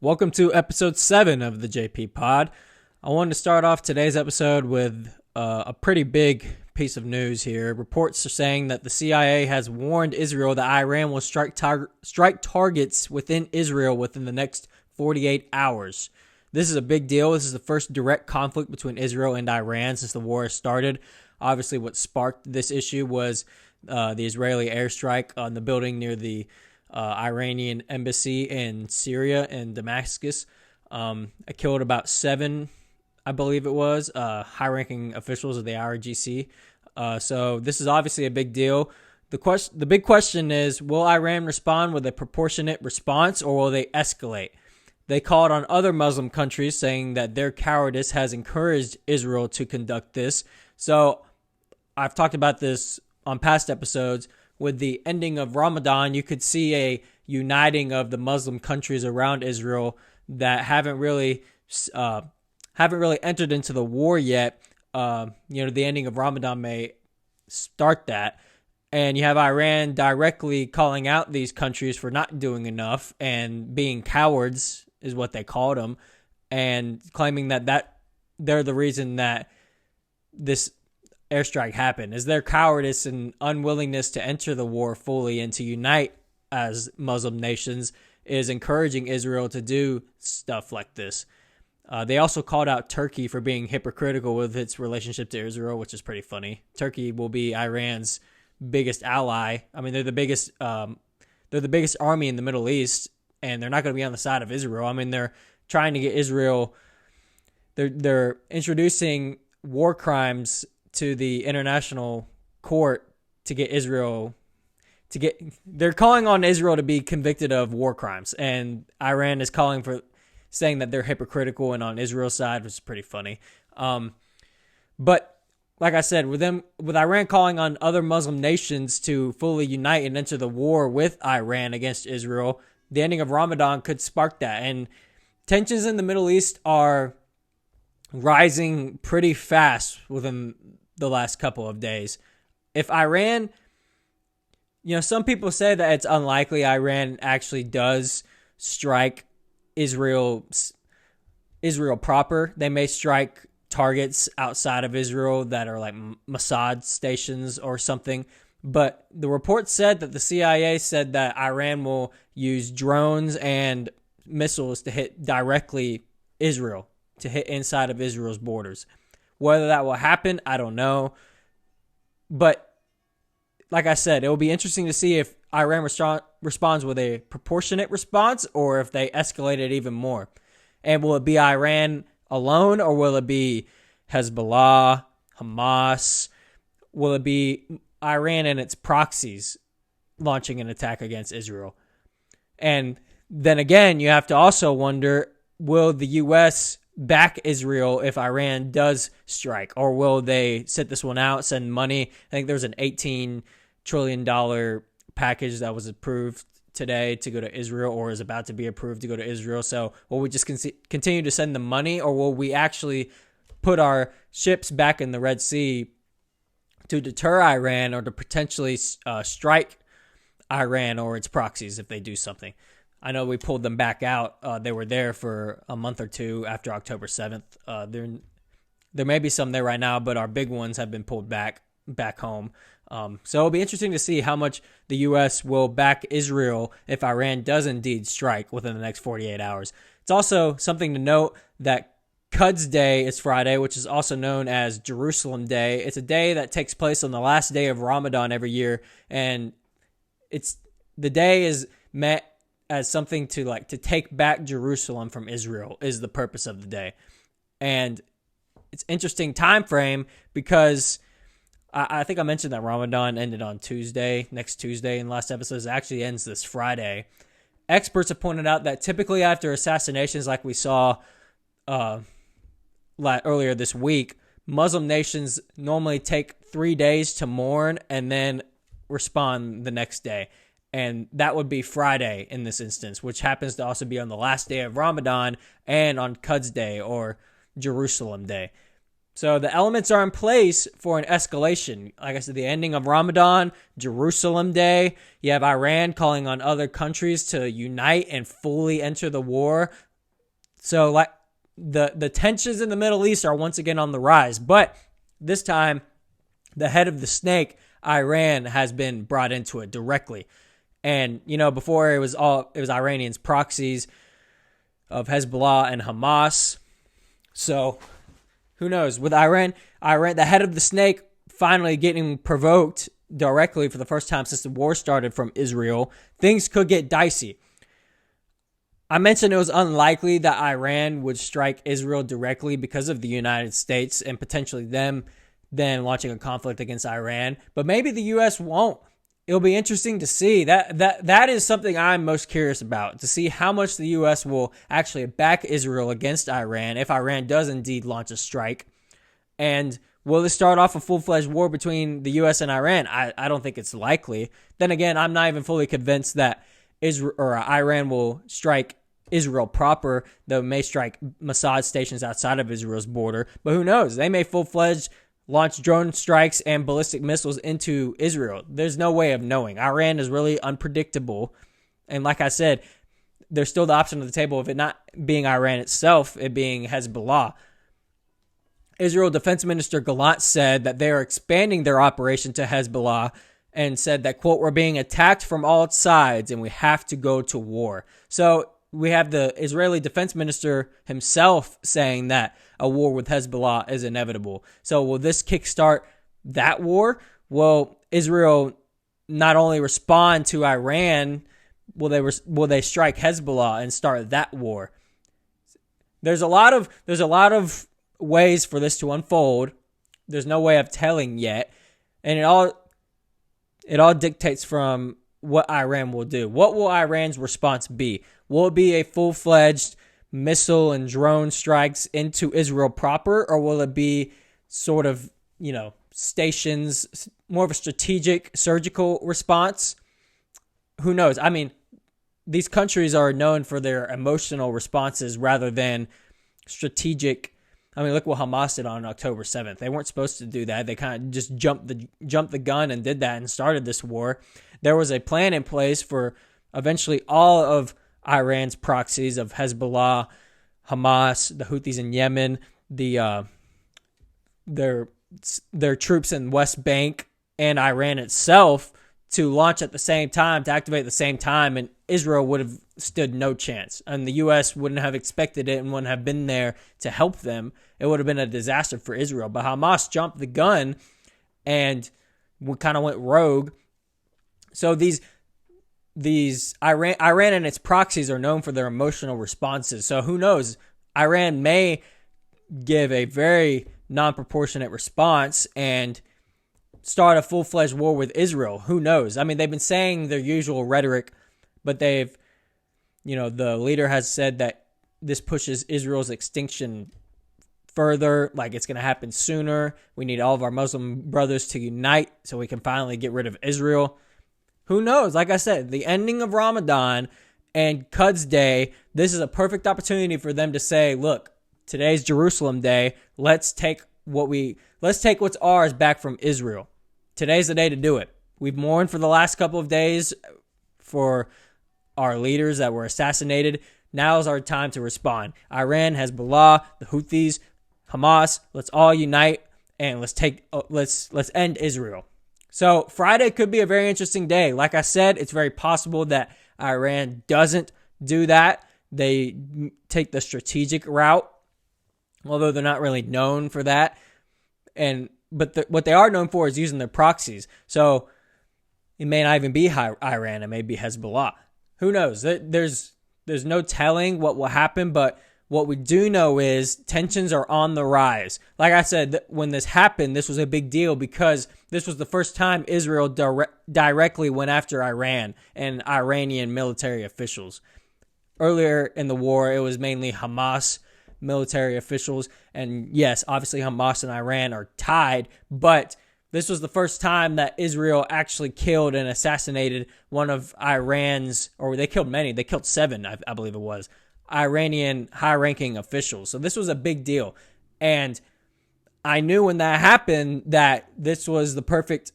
Welcome to episode 7 of the JP Pod. I wanted to start off today's episode with a pretty big piece of news here. Reports are saying that the CIA has warned Israel that Iran will strike targets within Israel within the next 48 hours. This is a big deal. This is the first direct conflict between Israel and Iran since the war started. Obviously, what sparked this issue was the Israeli airstrike on the building near the Iranian embassy in Syria and Damascus. It killed about 7, I believe it was, high-ranking officials of the IRGC. So this is obviously a big deal. The big question is, will Iran respond with a proportionate response or will they escalate? They called on other Muslim countries saying that their cowardice has encouraged Israel to conduct this. So I've talked about this on past episodes. With the ending of Ramadan, you could see a uniting of the Muslim countries around Israel that haven't really entered into the war yet. The ending of Ramadan may start that. And you have Iran directly calling out these countries for not doing enough and being cowards, is what they called them, and claiming that they're the reason that this airstrike happened, is their cowardice and unwillingness to enter the war fully and to unite as Muslim nations is encouraging Israel to do stuff like this. They also called out Turkey for being hypocritical with its relationship to Israel, which is pretty funny. Turkey will be Iran's biggest ally. I mean, they're the biggest army in the Middle East, and they're not going to be on the side of Israel. I mean, they're trying to get Israel. They're introducing war crimes to the international court to get Israel they're calling on Israel to be convicted of war crimes, and Iran is saying that they're hypocritical and on Israel's side, which is pretty funny. But like I said, with Iran calling on other Muslim nations to fully unite and enter the war with Iran against Israel, the ending of Ramadan could spark that. And tensions in the Middle East are rising pretty fast within the last couple of days. If Iran, some people say that it's unlikely Iran actually does strike Israel proper. They may strike targets outside of Israel that are like Mossad stations or something. But the report said that the CIA said that Iran will use drones and missiles to hit directly Israel, to hit inside of Israel's borders. Whether that will happen, I don't know. But like I said, it will be interesting to see if Iran responds with a proportionate response or if they escalate it even more. And will it be Iran alone or will it be Hezbollah, Hamas? Will it be Iran and its proxies launching an attack against Israel? And then again, you have to also wonder, will the U.S. back Israel if Iran does strike, or will they sit this one out, send money? I think there's an $18 trillion package that was approved today to go to Israel, or is about to be approved to go to Israel. So will we just continue to send the money, or will we actually put our ships back in the Red Sea to deter Iran or to potentially strike Iran or its proxies if they do something? I know we pulled them back out. They were there for a month or two after October 7th. There may be some there right now, but our big ones have been pulled back home. So it'll be interesting to see how much the U.S. will back Israel if Iran does indeed strike within the next 48 hours. It's also something to note that Quds Day is Friday, which is also known as Jerusalem Day. It's a day that takes place on the last day of Ramadan every year, and the day is meant as something to take back Jerusalem from Israel is the purpose of the day. And it's interesting time frame because I think I mentioned that Ramadan ended on next Tuesday in the last episode. It actually ends this Friday. Experts have pointed out that typically after assassinations like we saw earlier this week, Muslim nations normally take 3 days to mourn and then respond the next day. And that would be Friday in this instance, which happens to also be on the last day of Ramadan and on Quds Day or Jerusalem Day. So the elements are in place for an escalation. Like I said, the ending of Ramadan, Jerusalem Day. You have Iran calling on other countries to unite and fully enter the war So like the tensions in the Middle East are once again on the rise, but this time the head of the snake, Iran, has been brought into it directly. And before it was Iranians proxies of Hezbollah and Hamas. So who knows? With Iran, the head of the snake finally getting provoked directly for the first time since the war started from Israel, things could get dicey. I mentioned it was unlikely that Iran would strike Israel directly because of the United States and potentially them then launching a conflict against Iran, but maybe the U.S. won't. It'll be interesting to see. That is something I'm most curious about, to see how much the U.S. will actually back Israel against Iran if Iran does indeed launch a strike. And will it start off a full-fledged war between the U.S. and Iran? I don't think it's likely. Then again, I'm not even fully convinced that Iran will strike Israel proper, though it may strike Mossad stations outside of Israel's border. But who knows? They may full-fledged launch drone strikes and ballistic missiles into Israel. There's no way of knowing. Iran is really unpredictable. And like I said, there's still the option on the table of it not being Iran itself, it being Hezbollah. Israel Defense Minister Gallant said that they are expanding their operation to Hezbollah and said that, quote, "We're being attacked from all sides and we have to go to war." So we have the Israeli Defense Minister himself saying that a war with Hezbollah is inevitable. So will this kickstart that war? Will Israel not only respond to Iran, will they strike Hezbollah and start that war? There's a lot of ways for this to unfold. There's no way of telling yet, and it all dictates from what Iran will do. What will Iran's response be? Will it be a full-fledged missile and drone strikes into Israel proper, or will it be sort of, stations, more of a strategic surgical response? Who knows? I mean, these countries are known for their emotional responses rather than strategic. I mean, look what Hamas did on October 7th. They weren't supposed to do that. They kind of just jumped the gun and did that and started this war. There was a plan in place for eventually all of Iran's proxies of Hezbollah, Hamas, the Houthis in Yemen, their troops in West Bank, and Iran itself to launch at the same time, to activate at the same time, and Israel would have stood no chance. And the U.S. wouldn't have expected it and wouldn't have been there to help them. It would have been a disaster for Israel. But Hamas jumped the gun and kind of went rogue. So these Iran and its proxies are known for their emotional responses. So who knows? Iran may give a very non-proportionate response and start a full-fledged war with Israel. Who knows? I mean, they've been saying their usual rhetoric, but the leader has said that this pushes Israel's extinction further, like it's going to happen sooner. We need all of our Muslim brothers to unite so we can finally get rid of Israel. Who knows? Like I said, the ending of Ramadan and Quds Day, this is a perfect opportunity for them to say, look, today's Jerusalem Day. Let's take what's ours back from Israel. Today's the day to do it. We've mourned for the last couple of days for our leaders that were assassinated. Now is our time to respond. Iran, Hezbollah, the Houthis, Hamas, let's all unite and let's end Israel. So Friday could be a very interesting day. Like I said, it's very possible that Iran doesn't do that. They take the strategic route, although they're not really known for that. But what they are known for is using their proxies. So it may not even be Iran. It may be Hezbollah. Who knows? There's no telling what will happen, but what we do know is tensions are on the rise. Like I said, when this happened, this was a big deal because this was the first time Israel directly went after Iran and Iranian military officials. Earlier in the war, it was mainly Hamas military officials. And yes, obviously Hamas and Iran are tied, but this was the first time that Israel actually killed and assassinated one of Iran's, or they killed many. They killed 7, I believe it was, Iranian high-ranking officials. So this was a big deal. And I knew when that happened that this was the perfect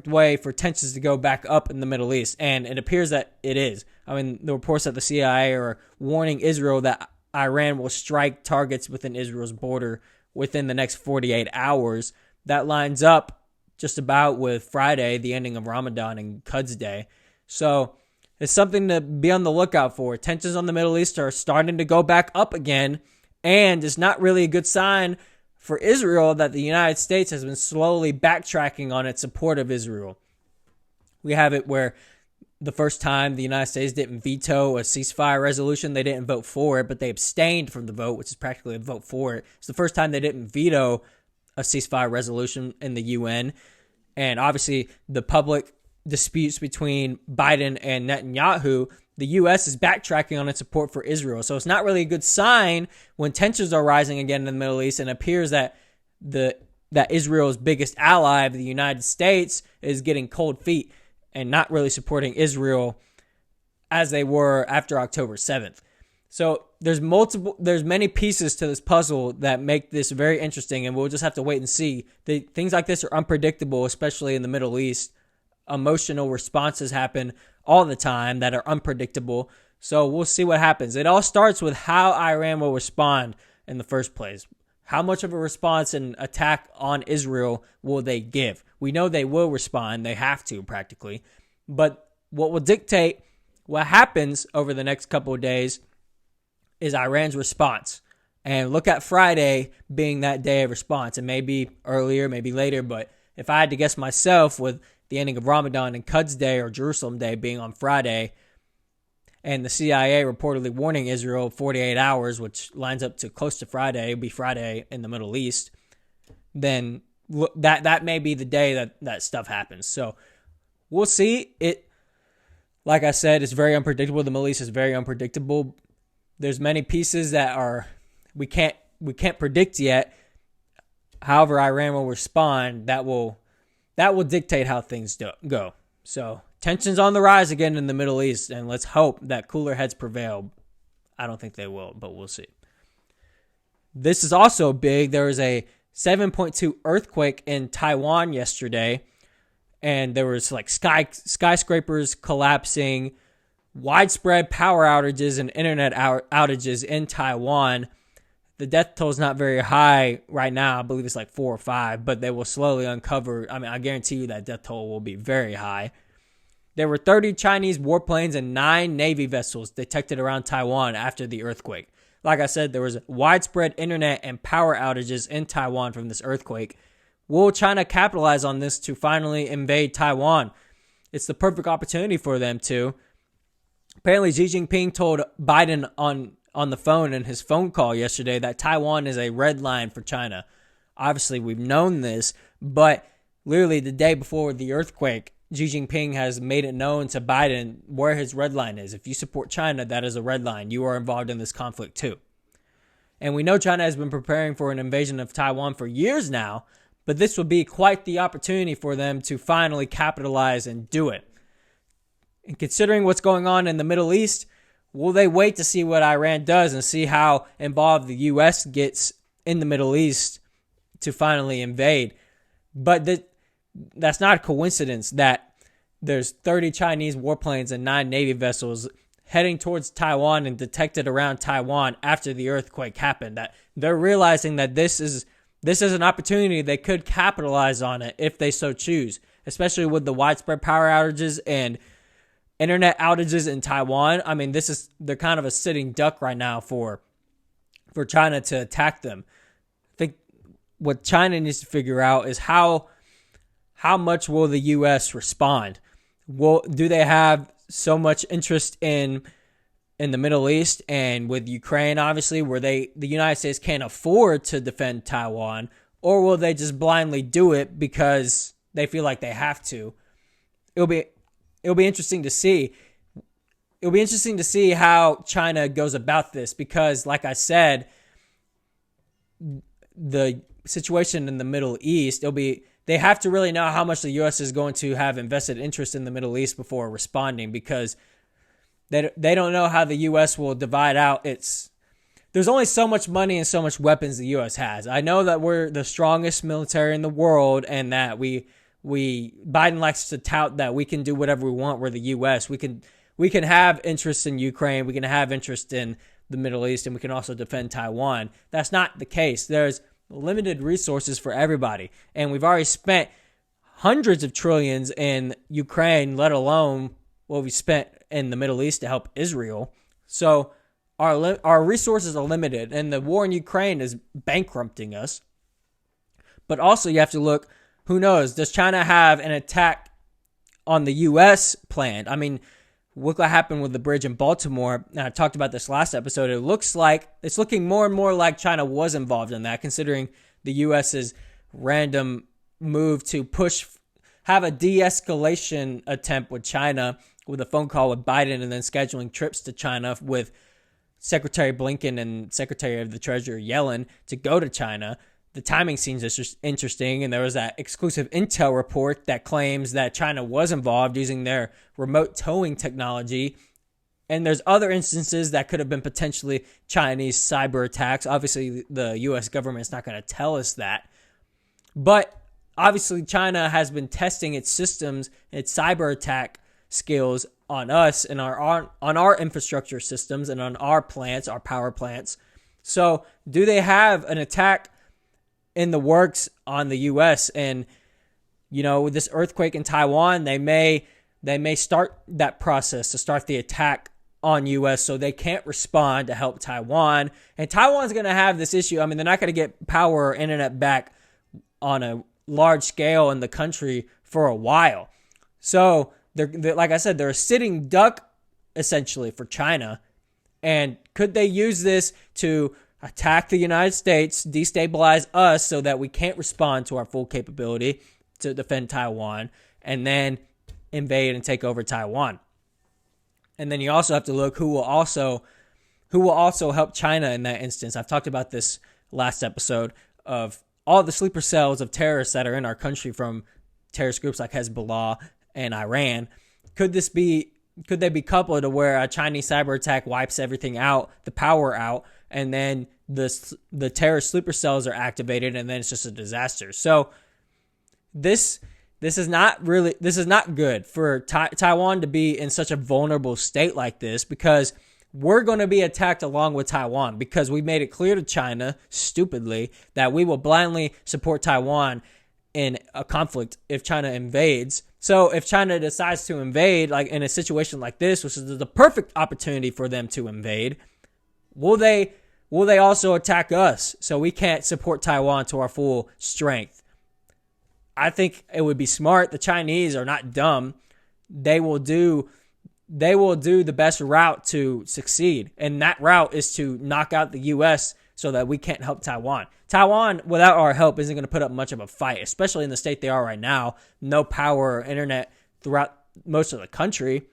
way for tensions to go back up in the Middle East. And it appears that it is. I mean, the reports that the CIA are warning Israel that Iran will strike targets within Israel's border within the next 48 hours. That lines up just about with Friday, the ending of Ramadan and Quds Day. So it's something to be on the lookout for. Tensions on the Middle East are starting to go back up again, and it's not really a good sign for Israel that the United States has been slowly backtracking on its support of Israel. We have it where the first time the United States didn't veto a ceasefire resolution, they didn't vote for it, but they abstained from the vote, which is practically a vote for it. It's the first time they didn't veto a ceasefire resolution in the UN. And obviously, the public disputes between Biden and Netanyahu, the U.S. is backtracking on its support for Israel. So it's not really a good sign when tensions are rising again in the Middle East, and it appears that Israel's biggest ally, the United States, is getting cold feet and not really supporting Israel as they were after October 7th. So there's many pieces to this puzzle that make this very interesting, and we'll just have to wait and see. Things like this are unpredictable, especially in the Middle East. Emotional responses happen all the time that are unpredictable. So we'll see what happens. It all starts with how Iran will respond in the first place. How much of a response and attack on Israel will they give? We know they will respond. They have to, practically. But what will dictate what happens over the next couple of days is Iran's response. And look at Friday being that day of response. It may be earlier, maybe later, but if I had to guess myself, with the ending of Ramadan and Quds Day or Jerusalem Day being on Friday, and the CIA reportedly warning Israel 48 hours, which lines up to close to Friday, it'll be Friday in the Middle East, then that may be the day that stuff happens. So we'll see. It, like I said, it's very unpredictable. The Middle East is very unpredictable. There's many pieces that we can't predict yet. However, Iran will respond. That will dictate how things go. So tensions on the rise again in the Middle East, and let's hope that cooler heads prevail. I don't think they will, but we'll see. This is also big. There was a 7.2 earthquake in Taiwan yesterday, and there was like skyscrapers collapsing, widespread power outages and internet outages in Taiwan. The death toll is not very high right now. I believe it's like 4 or 5, but they will slowly uncover. I mean, I guarantee you that death toll will be very high. There were 30 Chinese warplanes and 9 Navy vessels detected around Taiwan after the earthquake. Like I said, there was widespread internet and power outages in Taiwan from this earthquake. Will China capitalize on this to finally invade Taiwan? It's the perfect opportunity for them to. Apparently, Xi Jinping told Biden on the phone in his phone call yesterday that Taiwan is a red line for China. Obviously, we've known this, but literally the day before the earthquake, Xi Jinping has made it known to Biden where his red line is. If you support China, that is a red line. You are involved in this conflict too. And we know China has been preparing for an invasion of Taiwan for years now, but this would be quite the opportunity for them to finally capitalize and do it. And considering what's going on in the Middle East, will they wait to see what Iran does and see how involved the U.S. gets in the Middle East to finally invade? But that's not a coincidence that there's 30 Chinese warplanes and 9 Navy vessels heading towards Taiwan and detected around Taiwan after the earthquake happened. That they're realizing that this is an opportunity. They could capitalize on it if they so choose, especially with the widespread power outages and internet outages in Taiwan. I mean, they're kind of a sitting duck right now for China to attack them. I think what China needs to figure out is how much will the U.S. respond? Do they have so much interest in the Middle East and with Ukraine, obviously, where the United States can't afford to defend Taiwan, or will they just blindly do it because they feel like they have to? It'll be interesting to see. It'll be interesting to see how China goes about this because, like I said, the situation in the Middle East, they have to really know how much the U.S. is going to have invested interest in the Middle East before responding because they don't know how the U.S. will divide out there's only so much money and so much weapons the U.S. has. I know that we're the strongest military in the world and that Biden likes to tout that we can do whatever we want. We're the U.S. We can have interest in Ukraine. We can have interest in the Middle East and we can also defend Taiwan. That's not the case. There's limited resources for everybody. And we've already spent hundreds of trillions in Ukraine, let alone what we spent in the Middle East to help Israel. So our resources are limited, and the war in Ukraine is bankrupting us. But also you have to look, who knows, does China have an attack on the U.S. planned? I mean, look what happened with the bridge in Baltimore. And I talked about this last episode. It's looking more and more like China was involved in that, considering the U.S.'s random move to have a de-escalation attempt with China with a phone call with Biden and then scheduling trips to China with Secretary Blinken and Secretary of the Treasury Yellen to go to China. The timing seems interesting, and there was that exclusive intel report that claims that China was involved using their remote towing technology. And there's other instances that could have been potentially Chinese cyber attacks. Obviously, the U.S. government's not going to tell us that. But obviously, China has been testing its systems, its cyber attack skills on us and on our infrastructure systems and on our plants, our power plants. So do they have an attack in the works on the U.S.? And, you know, with this earthquake in Taiwan, they may start that process to start the attack on U.S. so they can't respond to help Taiwan. And Taiwan's going to have this issue. I mean, they're not going to get power or internet back on a large scale in the country for a while. So they're like I said, they're a sitting duck essentially for China. And could they use this to attack the United States, destabilize us so that we can't respond to our full capability to defend Taiwan, and then invade and take over Taiwan? And then you also have to look who will also help China in that instance. I've talked about this last episode of all the sleeper cells of terrorists that are in our country from terrorist groups like Hezbollah and Iran. Could they be coupled to where a Chinese cyber attack wipes everything out, the power out, and then the terrorist sleeper cells are activated, and then it's just a disaster? So this is not good for Taiwan to be in such a vulnerable state like this, because we're going to be attacked along with Taiwan, because we made it clear to China, stupidly, that we will blindly support Taiwan in a conflict if China invades. So if China decides to invade, like in a situation like this, which is the perfect opportunity for them to invade, will they also attack us so we can't support Taiwan to our full strength? I think it would be smart. The Chinese are not dumb. They will do the best route to succeed, and that route is to knock out the U.S. so that we can't help Taiwan. Taiwan, without our help, isn't going to put up much of a fight, especially in the state they are right now. No power or internet throughout most of the country.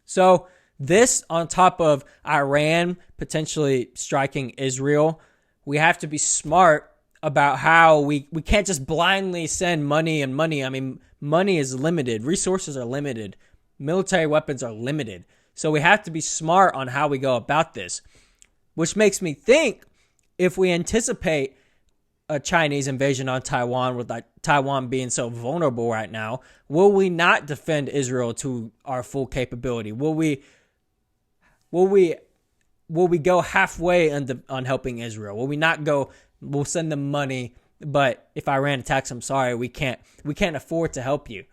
So this, on top of Iran potentially striking Israel, we have to be smart about how we can't just blindly send money. I mean, money is limited. Resources are limited. Military weapons are limited. So we have to be smart on how we go about this, which makes me think, if we anticipate a Chinese invasion on Taiwan, with Taiwan being so vulnerable right now, will we not defend Israel to our full capability? Will we go halfway on helping Israel? Will we not go, we'll send them money, but if Iran attacks, I'm sorry, we can't afford to help you?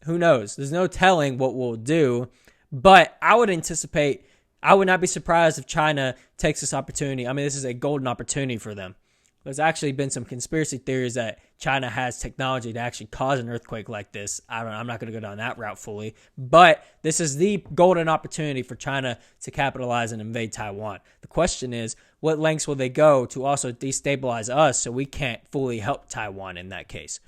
Who knows? There's no telling what we'll do, but I would not be surprised if China takes this opportunity. I mean, this is a golden opportunity for them. There's actually been some conspiracy theories that China has technology to actually cause an earthquake like this. I'm not going to go down that route fully, but this is the golden opportunity for China to capitalize and invade Taiwan. The question is, what lengths will they go to also destabilize us so we can't fully help Taiwan in that case?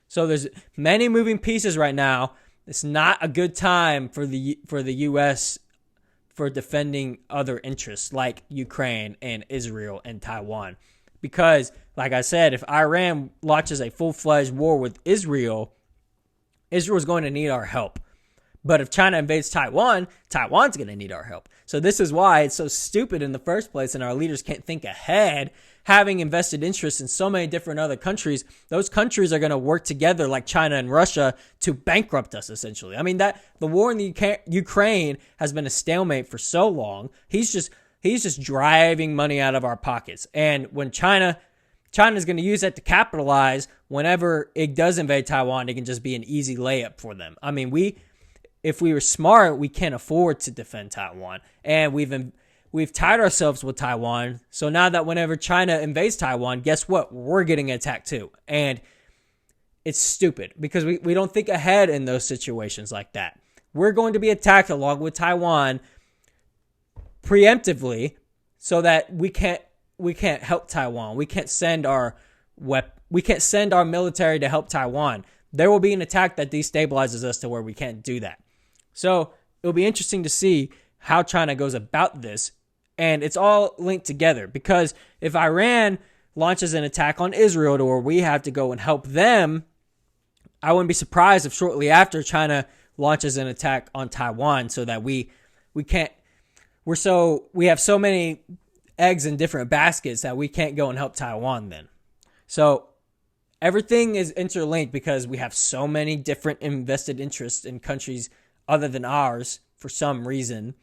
So there's many moving pieces right now. It's not a good time for the U.S. for defending other interests like Ukraine and Israel and Taiwan. Because, like I said, if Iran launches a full-fledged war with Israel, Israel is going to need our help. But if China invades Taiwan, Taiwan's going to need our help. So this is why it's so stupid in the first place, and our leaders can't think ahead. Having invested interests in so many different other countries, those countries are going to work together like China and Russia to bankrupt us, essentially. I mean, that the war in the Ukraine has been a stalemate for so long. He's just driving money out of our pockets. And when China's going to use that to capitalize whenever it does invade Taiwan, it can just be an easy layup for them. I mean, if we were smart, we can't afford to defend Taiwan. And we've tied ourselves with Taiwan. So now that whenever China invades Taiwan, guess what? We're getting attacked too. And it's stupid because we don't think ahead in those situations like that. We're going to be attacked along with Taiwan preemptively so that we can't help Taiwan. We can't send our military to help Taiwan. There will be an attack that destabilizes us to where we can't do that. So it'll be interesting to see how China goes about this. And it's all linked together because if Iran launches an attack on Israel to where we have to go and help them, I wouldn't be surprised if shortly after China launches an attack on Taiwan so that we have so many eggs in different baskets that we can't go and help Taiwan then. So everything is interlinked because we have so many different invested interests in countries other than ours for some reason.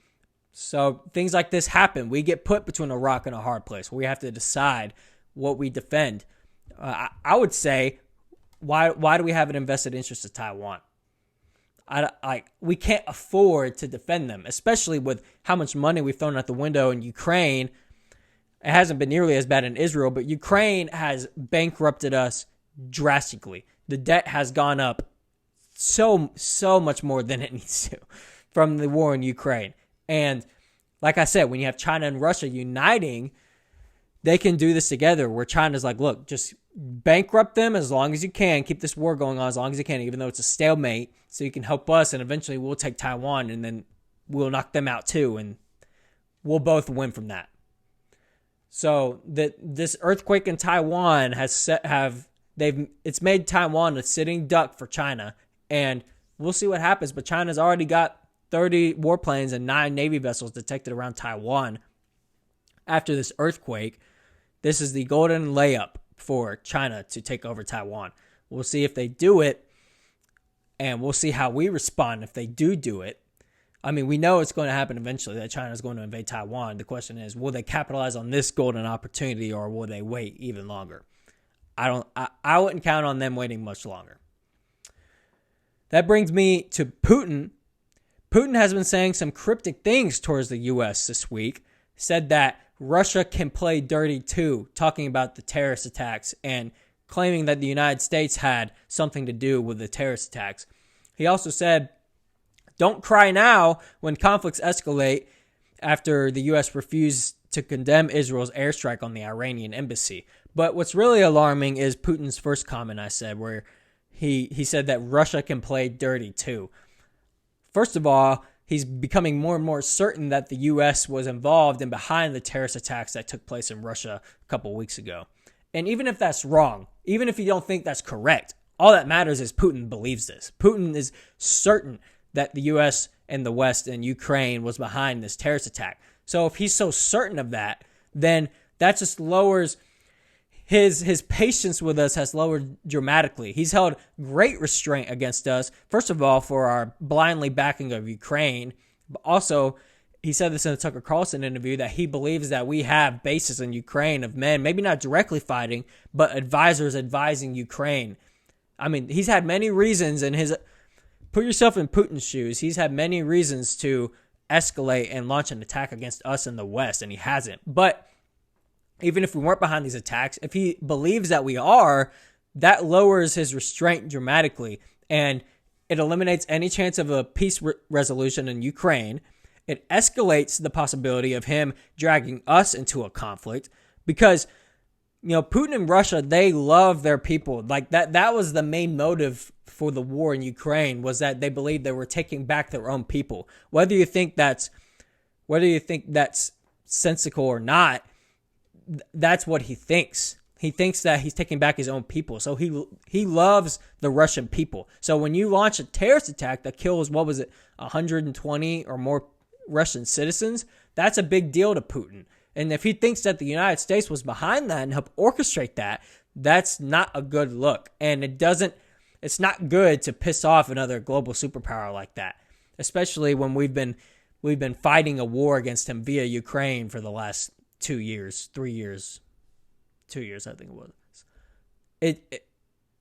So things like this happen. We get put between a rock and a hard place where we have to decide what we defend. I would say, why do we have an invested interest in Taiwan? We can't afford to defend them, especially with how much money we've thrown out the window in Ukraine. It hasn't been nearly as bad in Israel, but Ukraine has bankrupted us drastically. The debt has gone up so much more than it needs to from the war in Ukraine. And like I said, when you have China and Russia uniting, they can do this together where China's like, look, just bankrupt them as long as you can. Keep this war going on as long as you can, even though it's a stalemate, so you can help us. And eventually we'll take Taiwan and then we'll knock them out too. And we'll both win from that. So this earthquake in Taiwan it's made Taiwan a sitting duck for China. And we'll see what happens. But China's already got 30 warplanes and 9 Navy vessels detected around Taiwan after this earthquake. This is the golden layup for China to take over Taiwan. We'll see if they do it, and we'll see how we respond if they do it. I mean, we know it's going to happen eventually, that China is going to invade Taiwan. The question is, will they capitalize on this golden opportunity, or will they wait even longer? I wouldn't count on them waiting much longer. That brings me to Putin. Putin has been saying some cryptic things towards the U.S. this week. Said that Russia can play dirty too, talking about the terrorist attacks and claiming that the United States had something to do with the terrorist attacks. He also said, don't cry now when conflicts escalate after the U.S. refused to condemn Israel's airstrike on the Iranian embassy. But what's really alarming is Putin's first comment I said, where he said that Russia can play dirty too. First of all, he's becoming more and more certain that the U.S. was involved and behind the terrorist attacks that took place in Russia a couple of weeks ago. And even if that's wrong, even if you don't think that's correct, all that matters is Putin believes this. Putin is certain that the U.S. and the West and Ukraine was behind this terrorist attack. So if he's so certain of that, then that just lowers his patience with us has lowered dramatically. He's held great restraint against us, first of all, for our blindly backing of Ukraine. But also, he said this in a Tucker Carlson interview, that he believes that we have bases in Ukraine of men, maybe not directly fighting, but advisors advising Ukraine. I mean, he's had many reasons in his... Put yourself in Putin's shoes. He's had many reasons to escalate and launch an attack against us in the West, and he hasn't. But even if we weren't behind these attacks, if he believes that we are, that lowers his restraint dramatically, and it eliminates any chance of a peace resolution in Ukraine. It escalates the possibility of him dragging us into a conflict because, you know, Putin and Russia, they love their people. Like that was the main motive for the war in Ukraine, was that they believed they were taking back their own people. Whether you think that's sensical or not, that's what he thinks. He thinks that he's taking back his own people. So he loves the Russian people. So when you launch a terrorist attack that kills, 120 or more Russian citizens, that's a big deal to Putin. And if he thinks that the United States was behind that and helped orchestrate that, that's not a good look. And it's not good to piss off another global superpower like that, especially when we've been we've been fighting a war against him via Ukraine for the last 2 years, 3 years, 2 years, I think it was.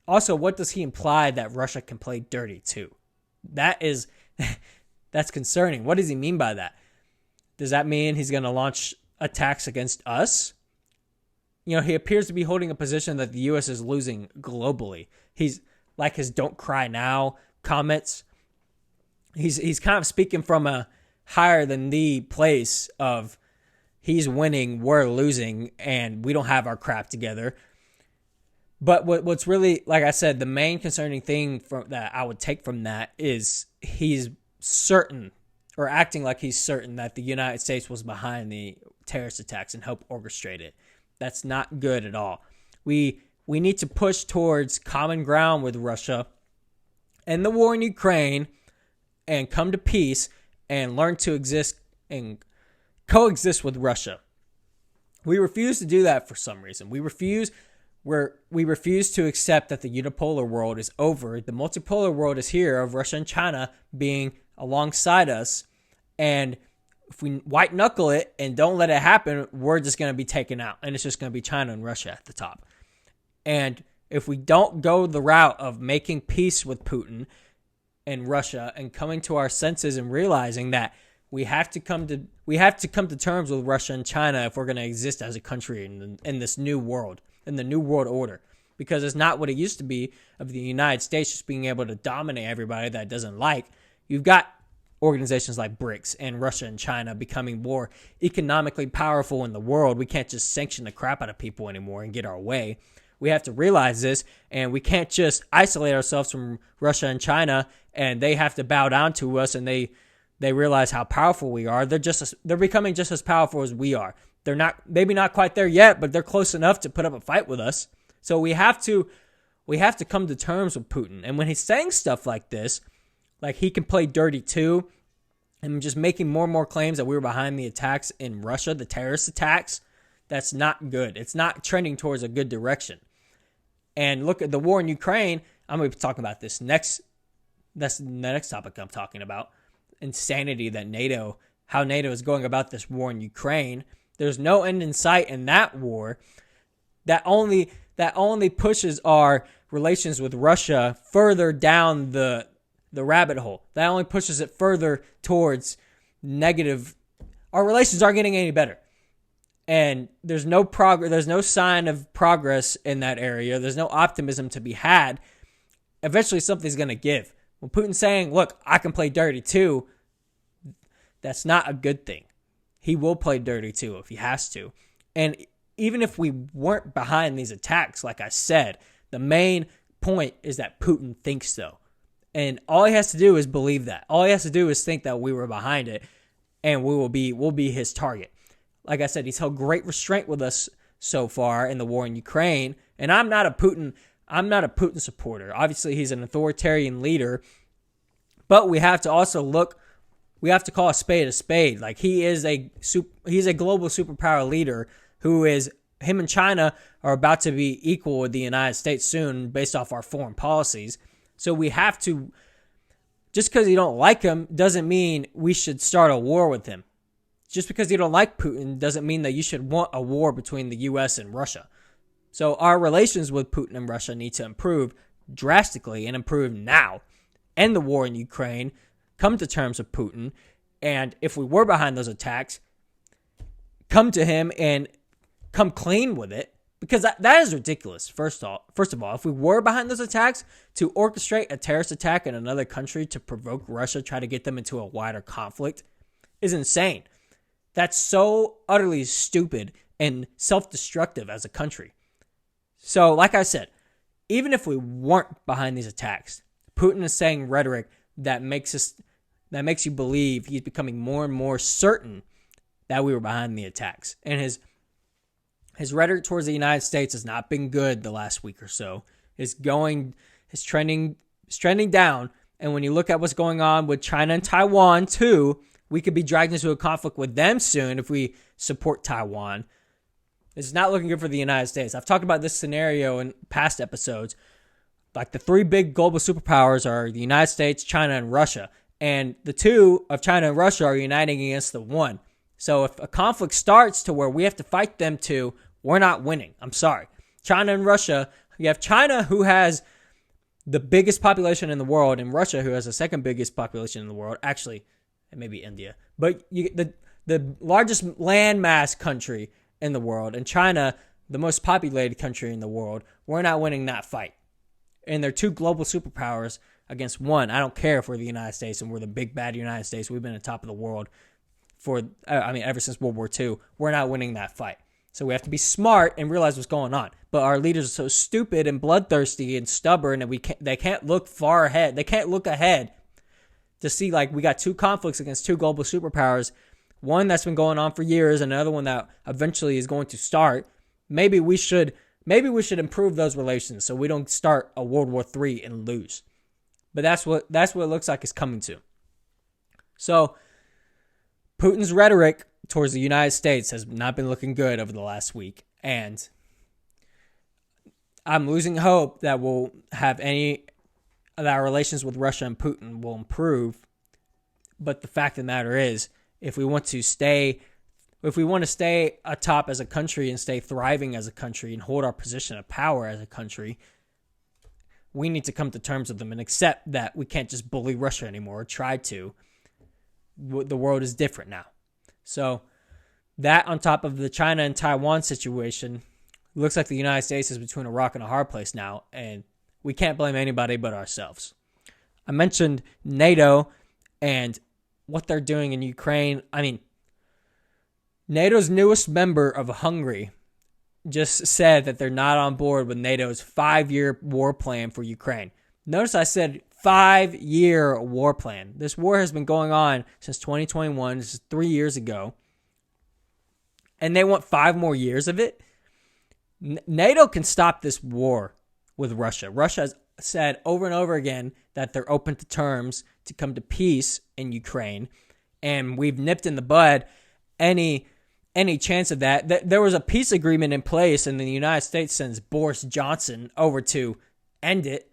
Also, what does he imply that Russia can play dirty too? That's concerning. What does he mean by that? Does that mean he's going to launch attacks against us? You know, he appears to be holding a position that the U.S. is losing globally. He's like his "Don't cry now" comments. He's kind of speaking from a higher than the place of he's winning, we're losing, and we don't have our crap together. But what's really, like I said, the main concerning thing that I would take from that is he's certain, or acting like he's certain, that the United States was behind the terrorist attacks and helped orchestrate it. That's not good at all. We need to push towards common ground with Russia and the war in Ukraine and come to peace and learn to exist and coexist with Russia. We refuse to do that for some reason. We refuse to accept that the unipolar world is over. The multipolar world is here, of Russia and China being alongside us. And if we white knuckle it and don't let it happen, we're just going to be taken out. And it's just going to be China and Russia at the top. And if we don't go the route of making peace with Putin and Russia and coming to our senses and realizing that we have to come to terms with Russia and China if we're going to exist as a country in this new world, in the new world order, because it's not what it used to be of the United States just being able to dominate everybody that it doesn't like. You've got organizations like BRICS and Russia and China becoming more economically powerful in the world. We can't just sanction the crap out of people anymore and get our way. We have to realize this, and we can't just isolate ourselves from Russia and China and they have to bow down to us and they realize how powerful we are. They're becoming just as powerful as we are. They're maybe not quite there yet, but they're close enough to put up a fight with us. So we have to come to terms with Putin. And when he's saying stuff like this, like he can play dirty too, and just making more and more claims that we were behind the attacks in Russia, the terrorist attacks, that's not good. It's not trending towards a good direction. And look at the war in Ukraine. I'm going to be talking about this next. That's the next topic I'm talking about. Insanity that how NATO is going about this war in Ukraine. There's no end in sight in that war. That only pushes our relations with Russia further down the rabbit hole. That only pushes it further towards negative. Our relations aren't getting any better. And there's no progress. There's no sign of progress in that area. There's no optimism to be had. Eventually, something's going to give. When Putin's saying, look, I can play dirty too, that's not a good thing. He will play dirty too if he has to. And even if we weren't behind these attacks, like I said, the main point is that Putin thinks so. And all he has to do is believe that. All he has to do is think that we were behind it and we'll be his target. Like I said, he's held great restraint with us so far in the war in Ukraine. And I'm not a Putin supporter. Obviously, he's an authoritarian leader. But we have to also we have to call a spade. Like he's a global superpower leader him and China are about to be equal with the United States soon based off our foreign policies. So we have to, just because you don't like him doesn't mean we should start a war with him. Just because you don't like Putin doesn't mean that you should want a war between the U.S. and Russia. So our relations with Putin and Russia need to improve drastically and improve now. End the war in Ukraine, come to terms with Putin, and if we were behind those attacks, come to him and come clean with it, because that is ridiculous. First of all, if we were behind those attacks, to orchestrate a terrorist attack in another country to provoke Russia, try to get them into a wider conflict, is insane. That's so utterly stupid and self-destructive as a country. So, like I said, even if we weren't behind these attacks, Putin is saying rhetoric that makes you believe he's becoming more and more certain that we were behind the attacks. And his rhetoric towards the United States has not been good the last week or so. It's trending down. And when you look at what's going on with China and Taiwan too, we could be dragged into a conflict with them soon if we support Taiwan. It's not looking good for the United States. I've talked about this scenario in past episodes. Like the three big global superpowers are the United States, China, and Russia. And the two of China and Russia are uniting against the one. So if a conflict starts to where we have to fight them two, we're not winning. I'm sorry. China and Russia, you have China who has the biggest population in the world and Russia who has the second biggest population in the world. Actually, maybe India. But the largest landmass country in the world and China, the most populated country in the world, we're not winning that fight. And they're two global superpowers against one. I don't care if we're the United States and we're the big bad United States. We've been on top of the world ever since World War II. We're not winning that fight. So we have to be smart and realize what's going on. But our leaders are so stupid and bloodthirsty and stubborn that they can't look far ahead. They can't look ahead to see, like, we got two conflicts against two global superpowers. One that's been going on for years and another one that eventually is going to start. Maybe we should improve those relations so we don't start a World War III and lose. But that's what it looks like it's coming to. So Putin's rhetoric towards the United States has not been looking good over the last week. And I'm losing hope that that our relations with Russia and Putin will improve. But the fact of the matter is, if we want to stay atop as a country and stay thriving as a country and hold our position of power as a country, we need to come to terms with them and accept that we can't just bully Russia anymore or try to. The world is different now. So that on top of the China and Taiwan situation, looks like the United States is between a rock and a hard place now, and we can't blame anybody but ourselves. I mentioned NATO and what they're doing in Ukraine. I mean, NATO's newest member of Hungary just said that they're not on board with NATO's 5-year war plan for Ukraine. Notice I said 5-year war plan. This war has been going on since 2021. This is 3 years ago. And they want 5 more years of it? NATO can stop this war with Russia. Russia has said over and over again that they're open to terms to come to peace in Ukraine. And we've nipped in the bud any chance of that. There was a peace agreement in place, and the United States sends Boris Johnson over to end it.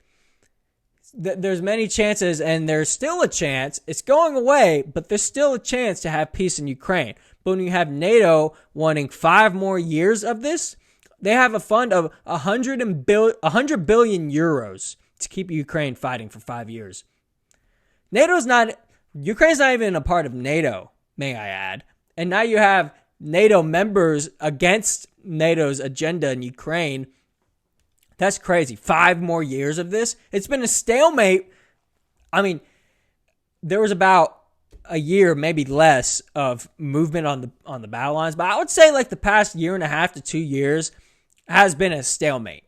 There's many chances, and there's still a chance. It's going away, but there's still a chance to have peace in Ukraine. But when you have NATO wanting 5 more years of this, they have a fund of 100 billion euros to keep Ukraine fighting for 5 years. Ukraine's not even a part of NATO, may I add. And now you have NATO members against NATO's agenda in Ukraine. That's crazy. 5 more years of this. It's been a stalemate. I mean, there was about a year, maybe less, of movement on the battle lines. But I would say like the past year and a half to 2 years has been a stalemate.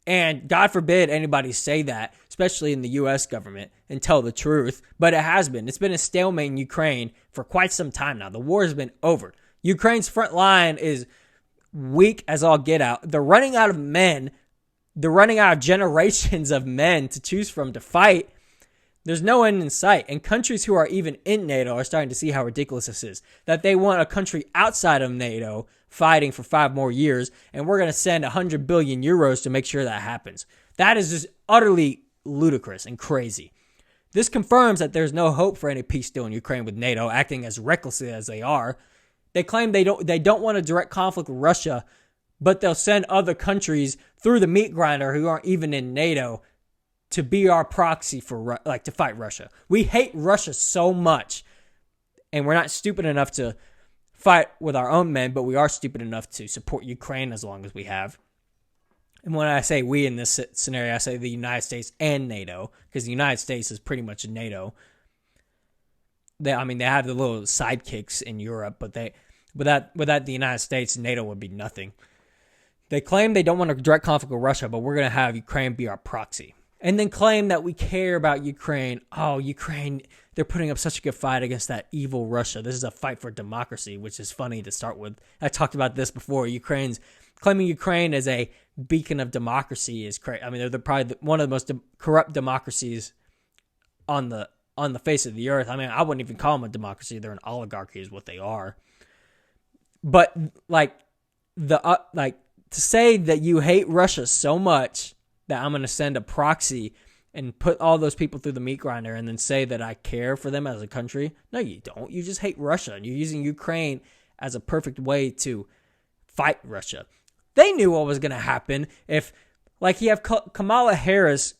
And God forbid anybody say that, especially in the U.S. government, and tell the truth. But it has been. It's been a stalemate in Ukraine for quite some time now. The war has been over. Ukraine's front line is weak as all get out. They're running out of men. They're running out of generations of men to choose from to fight. There's no end in sight. And countries who are even in NATO are starting to see how ridiculous this is. That they want a country outside of NATO fighting for 5 more years, and we're going to send 100 billion euros to make sure that happens. That is just utterly ludicrous and crazy. This confirms that there's no hope for any peace deal in Ukraine with NATO acting as recklessly as they are. They claim they don't want a direct conflict with Russia, but they'll send other countries through the meat grinder who aren't even in NATO to be our proxy for to fight Russia. We hate Russia so much, and we're not stupid enough to fight with our own men, but we are stupid enough to support Ukraine as long as we have. And when I say we in this scenario, I say the United States and NATO, because the United States is pretty much NATO. They have the little sidekicks in Europe, but without the United States, NATO would be nothing. They claim they don't want a direct conflict with Russia, but we're going to have Ukraine be our proxy. And then claim that we care about Ukraine. Oh, Ukraine, they're putting up such a good fight against that evil Russia. This is a fight for democracy, which is funny to start with. I talked about this before. Claiming Ukraine as a beacon of democracy is crazy. I mean, they're probably one of the most corrupt democracies on the face of the earth. I mean, I wouldn't even call them a democracy. They're an oligarchy is what they are. But to say that you hate Russia so much that I'm going to send a proxy and put all those people through the meat grinder and then say that I care for them as a country. No, you don't. You just hate Russia, and you're using Ukraine as a perfect way to fight Russia. They knew what was going to happen if, like, you have Kamala Harris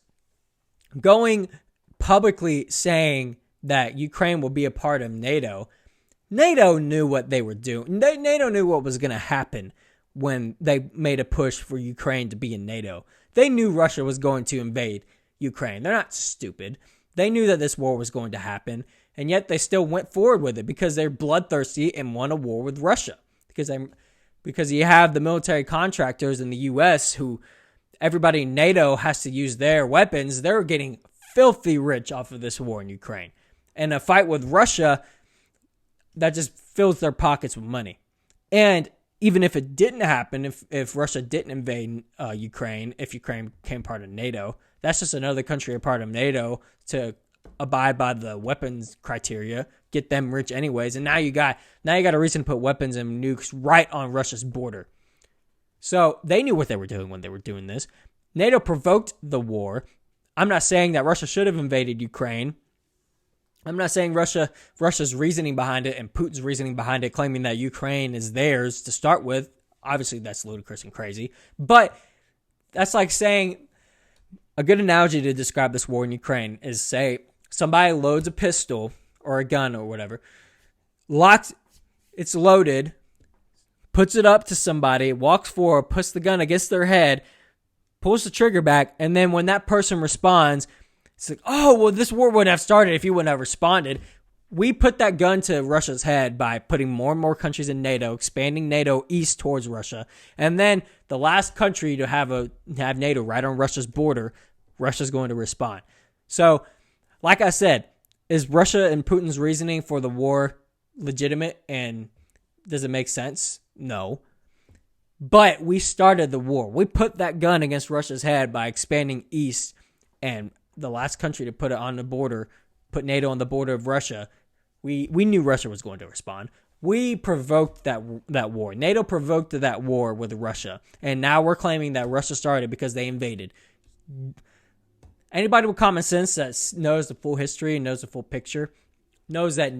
going publicly saying that Ukraine will be a part of NATO. NATO knew what they were doing. NATO knew what was going to happen when they made a push for Ukraine to be in NATO. They knew Russia was going to invade Ukraine. They're not stupid. They knew that this war was going to happen, and yet they still went forward with it because they're bloodthirsty and want a war with Russia. Because you have the military contractors in the U.S. who everybody in NATO has to use their weapons. They're getting filthy rich off of this war in Ukraine. And a fight with Russia, that just fills their pockets with money. And even if it didn't happen, if Russia didn't invade Ukraine, if Ukraine became part of NATO, that's just another country a part of NATO to abide by the weapons criteria, get them rich anyways. And now you got a reason to put weapons and nukes right on Russia's border. So they knew what they were doing when they were doing this. NATO provoked the war. I'm not saying that Russia should have invaded Ukraine. I'm not saying Russia's reasoning behind it and Putin's reasoning behind it, claiming that Ukraine is theirs to start with. Obviously, that's ludicrous and crazy. But that's like saying, a good analogy to describe this war in Ukraine is, say, somebody loads a pistol or a gun or whatever, it's loaded, puts it up to somebody, walks forward, puts the gun against their head, pulls the trigger back, and then when that person responds, it's like, oh, well, this war wouldn't have started if you wouldn't have responded. We put that gun to Russia's head by putting more and more countries in NATO, expanding NATO east towards Russia. And then the last country to have NATO right on Russia's border, Russia's going to respond. So, like I said, is Russia and Putin's reasoning for the war legitimate, and does it make sense? No. But we started the war. We put that gun against Russia's head by expanding east, and the last country to put it on the border, put NATO on the border of Russia, we knew Russia was going to respond. We provoked that war. NATO provoked that war with Russia, and now we're claiming that Russia started because they invaded. Anybody with common sense that knows the full history and knows the full picture knows that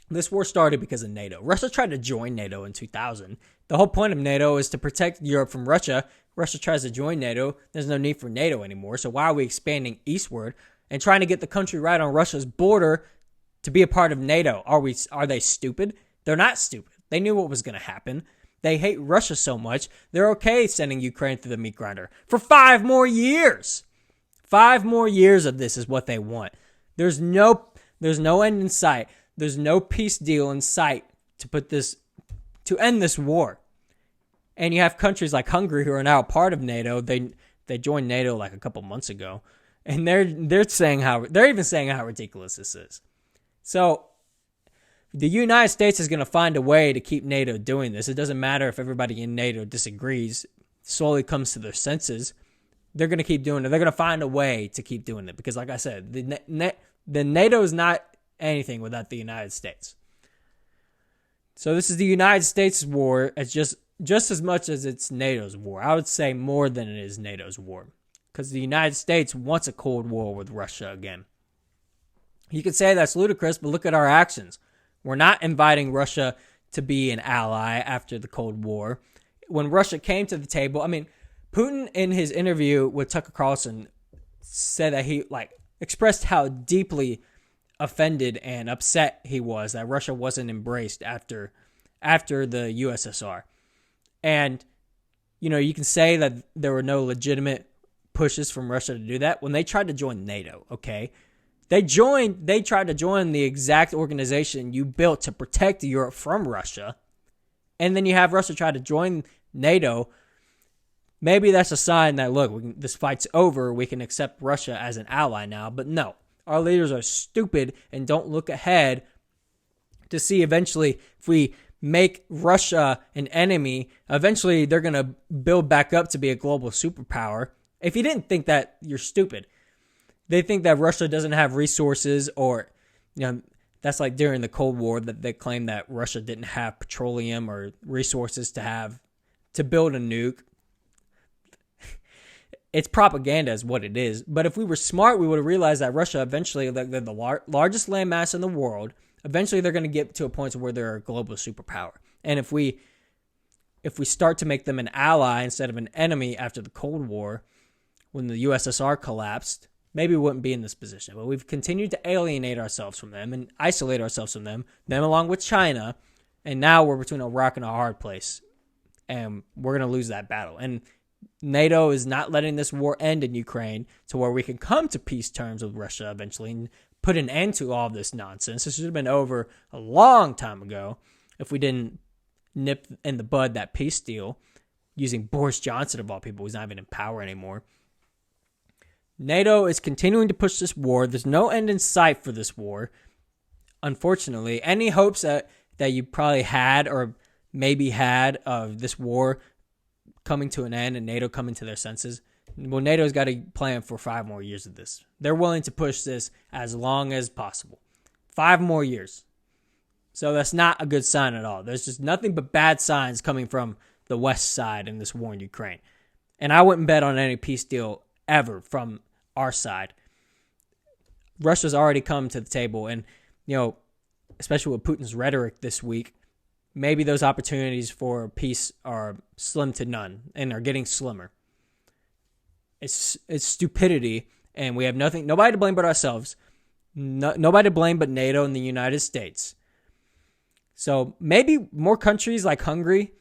this war started because of NATO. Russia tried to join NATO in 2000. The whole point of NATO is to protect Europe from Russia. Russia tries to join NATO. There's no need for NATO anymore. So why are we expanding eastward and trying to get the country right on Russia's border to be a part of NATO? Are they stupid? They're not stupid. They knew what was going to happen. They hate Russia so much, they're okay sending Ukraine through the meat grinder for 5 more years. 5 more years of this is what they want. There's no end in sight. There's no peace deal in sight to end this war. And you have countries like Hungary who are now a part of NATO. They joined NATO like a couple months ago, and they're even saying how ridiculous this is. So the United States is going to find a way to keep NATO doing this. It doesn't matter if everybody in NATO disagrees, slowly comes to their senses. They're going to keep doing it. They're going to find a way to keep doing it because, like I said, the NATO is not anything without the United States. So this is the United States' war. It's just as much as it's NATO's war. I would say more than it is NATO's war because the United States wants a Cold War with Russia again. You could say that's ludicrous, but look at our actions. We're not inviting Russia to be an ally after the Cold War. When Russia came to the table, Putin in his interview with Tucker Carlson said that he expressed how deeply offended and upset he was that Russia wasn't embraced after the USSR. And, you can say that there were no legitimate pushes from Russia to do that when they tried to join NATO, okay? They tried to join the exact organization you built to protect Europe from Russia. And then you have Russia try to join NATO. Maybe that's a sign that, look, this fight's over. We can accept Russia as an ally now. But no, our leaders are stupid and don't look ahead to see eventually if we make Russia an enemy, eventually they're going to build back up to be a global superpower. If you didn't think that, you're stupid. They think that Russia doesn't have resources or, that's like during the Cold War that they claim that Russia didn't have petroleum or resources to build a nuke. it's propaganda is what it is. But if we were smart, we would have realized that Russia eventually, they're the largest landmass in the world. Eventually, they're going to get to a point where they're a global superpower. And if we start to make them an ally instead of an enemy after the Cold War, when the USSR collapsed, maybe we wouldn't be in this position. But we've continued to alienate ourselves from them and isolate ourselves from them along with China. And now we're between a rock and a hard place. And we're going to lose that battle. And NATO is not letting this war end in Ukraine to where we can come to peace terms with Russia eventually and put an end to all this nonsense. This should have been over a long time ago if we didn't nip in the bud that peace deal using Boris Johnson, of all people, who's not even in power anymore. NATO is continuing to push this war. There's no end in sight for this war. Unfortunately, any hopes that you probably had or maybe had of this war coming to an end and NATO coming to their senses, well, NATO's got a plan for 5 more years of this. They're willing to push this as long as possible. 5 more years. So that's not a good sign at all. There's just nothing but bad signs coming from the West side in this war in Ukraine. And I wouldn't bet on any peace deal ever from our side. Russia's already come to the table, and, especially with Putin's rhetoric this week, maybe those opportunities for peace are slim to none and are getting slimmer. It's stupidity, and we have nobody to blame but ourselves. Nobody to blame but NATO and the United States. So maybe more countries like Hungary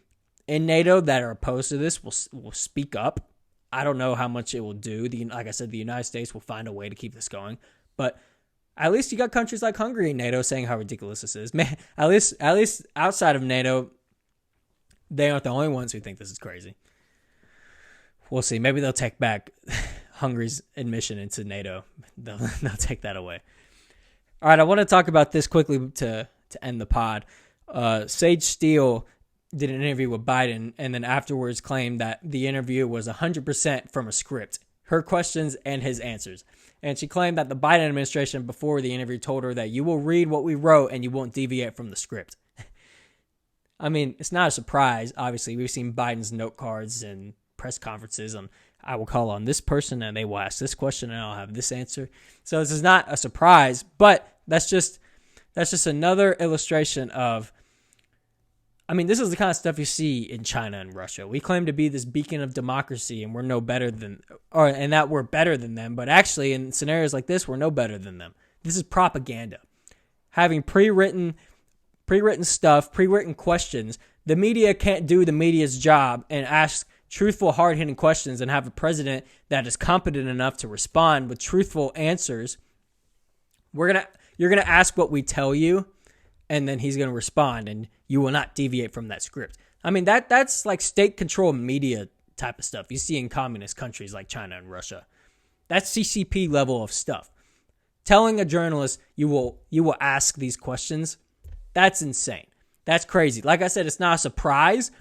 in NATO that are opposed to this will speak up. I don't know how much it will do. Like I said, the United States will find a way to keep this going. But at least you got countries like Hungary in NATO saying how ridiculous this is. Man, at least outside of NATO, they aren't the only ones who think this is crazy. We'll see. Maybe they'll take back Hungary's admission into NATO. They'll take that away. All right, I want to talk about this quickly to end the pod. Sage Steele did an interview with Biden and then afterwards claimed that the interview was 100% from a script, her questions and his answers. And she claimed that the Biden administration before the interview told her that you will read what we wrote and you won't deviate from the script. I mean, it's not a surprise. Obviously, we've seen Biden's note cards and press conferences on, I will call on this person and they will ask this question and I'll have this answer. So this is not a surprise, but that's just another illustration of, this is the kind of stuff you see in China and Russia. We claim to be this beacon of democracy and we're no better than, and that we're better than them. But actually in scenarios like this, we're no better than them. This is propaganda. Having pre-written stuff, pre-written questions, the media can't do the media's job and ask truthful, hard-hitting questions and have a president that is competent enough to respond with truthful answers. You're going to ask what we tell you, and then he's going to respond, and you will not deviate from that script. That's like state-controlled media type of stuff you see in communist countries like China and Russia. That's CCP level of stuff. Telling a journalist you will ask these questions, that's insane. That's crazy. Like I said, it's not a surprise,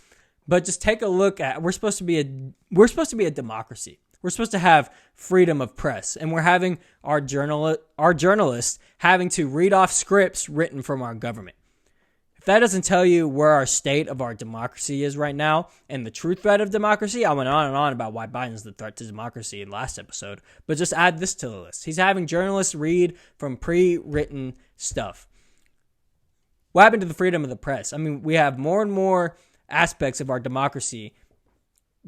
but just take a look at, we're supposed to be a democracy. We're supposed to have freedom of press, and we're having our journalists having to read off scripts written from our government. If that doesn't tell you where our state of our democracy is right now and the true threat of democracy, I went on and on about why Biden's the threat to democracy in last episode, but just add this to the list. He's having journalists read from pre-written stuff. What happened to the freedom of the press? We have more and more aspects of our democracy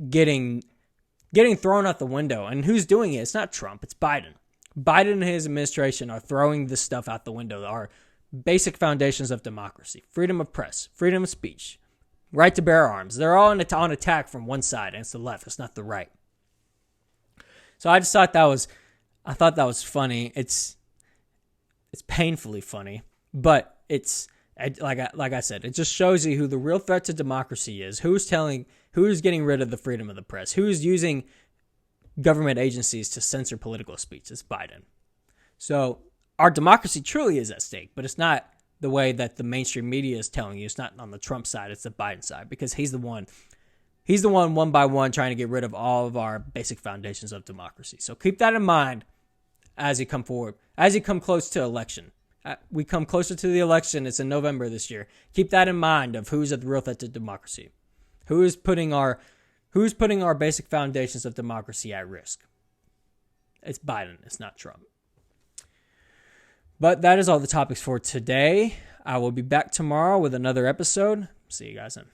getting thrown out the window. And who's doing it? It's not Trump. It's Biden. Biden and his administration are throwing this stuff out the window. Our basic foundations of democracy. Freedom of press. Freedom of speech. Right to bear arms. They're all on attack from one side, and it's the left. It's not the right. So I just thought that was funny. It's painfully funny. But it's, like I said, it just shows you who the real threat to democracy is. Who's getting rid of the freedom of the press? Who's using government agencies to censor political speech? It's Biden. So our democracy truly is at stake, but it's not the way that the mainstream media is telling you. It's not on the Trump side, it's the Biden side, because he's the one by one trying to get rid of all of our basic foundations of democracy. So keep that in mind as you come forward, as you come close to election. We come closer to the election. It's in November this year. Keep that in mind of who's at the real threat to democracy. Who is putting our Who's putting our basic foundations of democracy at risk? It's Biden. It's not Trump. But that is all the topics for today. I will be back tomorrow with another episode. See you guys then.